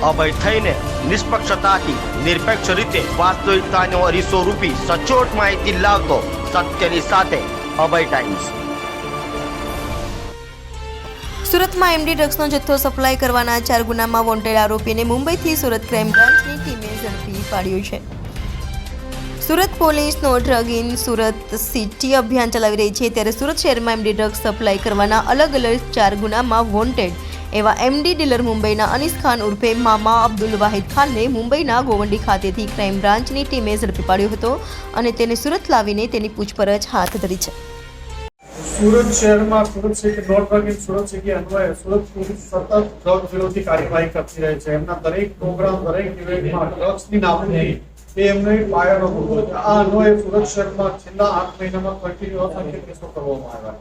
અભય થઈને નિષ્પક્ષતાથી નિરપેક્ષ રીતે વાસ્તવિકતાનો અરીસો રૂપી સચોટ માહિતી લાવતો સત્યની સાથે અભય ટાઈમ્સ। સુરતમાં એમડી ડ્રગ્સનો જથ્થો સપ્લાય કરવાના 4 ગુનામાં વોન્ટેડ આરોપીને મુંબઈથી સુરત ક્રાઇમ બ્રાન્ચની ટીમે ઝડપી પાડ્યો છે। સુરત પોલીસનો ડ્રગ ઇન સુરત સિટી અભિયાન ચલાવી રહી છે, ત્યારે સુરત શહેરમાં એમડી ડ્રગ્સ સપ્લાય કરવાના અલગ અલગ 4 ગુનામાં વોન્ટેડ એવા એમડી ડીલર મુંબઈના અનીસ ખાન ઉર્ફે મામા અબ્દુલ વાહિદ ખાનને મુંબઈના ગોવંડી ખાતેથી ક્રાઇમ બ્રાન્ચની ટીમે ઝડપી પાડ્યો હતો અને તેને સુરત લાવીને તેની પૂછપરછ હાથ ધરી છે। સુરત શહેરમાં Surat city not drug in Surat city અન્વયે સુરત પોલીસ સતત ડ્રગ વિરોધી કાર્યવાહી કરતી રહે છે। એમના દરેક પ્રોગ્રામ, દરેક ઇવેન્ટમાં ડ્રગ્સની નાબૂદી એ એમનો એક પાયાનો મુદ્દો છે। આ અન્વયે સુરત શહેરમાં છેલ્લા 8 મહિનામાં કન્ટિન્યુઅસ અસંખ્ય કેસો કરવામાં આવ્યા,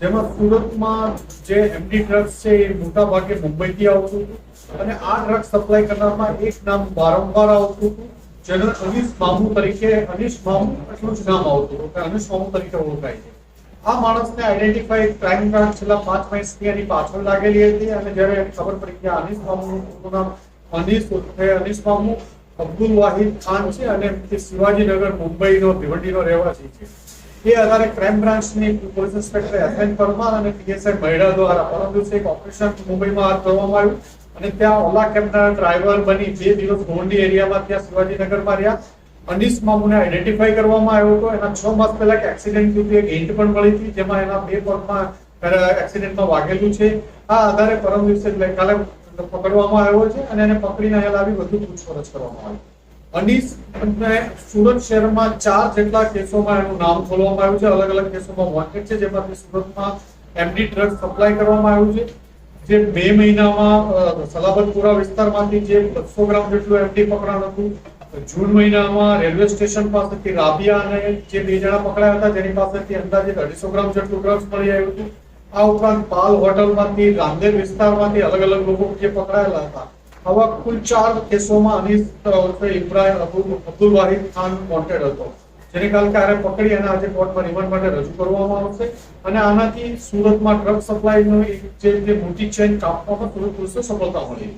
જેમાં સુરતમાં જે એમડી ડ્રગ્સ છે એ મોટા ભાગે મુંબઈથી આવતું હતું અને આ ડ્રગ્સ સપ્લાય કરનારમાં એક નામ વારંવાર આવતું હતું, જેને અનીસ મામુ તરીકે અનીસ મામુ એટલું જ નામ આવતું હતું કે અનીસ મામુ તરીકે ઓળખાય છે। આ માણસને આઈડેન્ટિફાઈ ક્રાઇમ બ્રાન્ચ છેલ્લા 5 મહિનાથી એની પાછળ લાગેલી હતી અને જ્યારે એને ખબર પડી કે અનીસ મામુનું પૂરું નામ અનીસ મામુ અબ્દુલ વાહિદ ખાન છે અને તે શિવાજીનગર મુંબઈનો ભિવંડીનો રહેવાસી છે, એ આધારે ક્રાઇમ બ્રાન્ચની પોલીસ ઇન્સ્પેક્ટર એસએન પરમાર અને પીએસઆઈ મહિડા દ્વારા પરમ દિવસે એક ઓપરેશન મુંબઈમાં હાથ ધરવામાં આવ્યું અને ત્યાં ઓલા કેબના ડ્રાઈવર બની 2 દિવસ ગોંડી એરિયામાં ત્યાં શિવાજીનગરમાં રહ્યા। અનીસ મામુને આઈડેન્ટિફાઈ કરવામાં આવ્યો હતો। એના 6 માસ પહેલા એક એક્સિડન્ટ થયું, એક હિન્ટ પણ મળી હતી જેમાં એના 2 પગમાં એક્સિડન્ટમાં વાગેલું છે। આ આધારે પરમ દિવસે ગઈકાલે પકડવામાં આવ્યો છે અને એને પકડીને અહીંયા લાવી વધુ પૂછપરછ કરવામાં આવી। અનીસ સુરત શહેરમાં 4 જેટલા કેસોમાં એનું નામ ખોલવામાં આવ્યું છે, અલગ અલગ કેસોમાં વોન્ટેડ છે, જેમાંથી સુરતમાં એમડી ડ્રગ્સ સપ્લાય કરવામાં આવ્યું છે। જે મે મહિનામાં સલાબતપુરા વિસ્તારમાંથી જે 200 ગ્રામ જેટલું એમડી પકડાયું હતું, જૂન મહિનામાં રેલવે સ્ટેશન પાસેથી રાબિયા અને જે 2 જણા પકડાયા હતા જેની પાસેથી અંદાજે 250 ગ્રામ જેટલું ડ્રગ્સ મળી આવ્યું હતું। આ ઉપરાંત પાલ હોટલમાંથી, રાંદેર વિસ્તારમાંથી અલગ અલગ લોકો જે પકડાયેલા હતા, આવા કુલ 4 કેસોમાં અનીસ ઇબ્રાહિમ અબ્દુલ વાહિદ ખાન વોન્ટેડ હતો, જેને કાલે પકડી અને આજે કોર્ટમાં રિમાન્ડ માટે રજૂ કરવામાં આવશે અને આનાથી સુરતમાં ડ્રગ સપ્લાયનો જે મોટી ચેન કાપવામાં સુરત પોલીસને સફળતા મળી।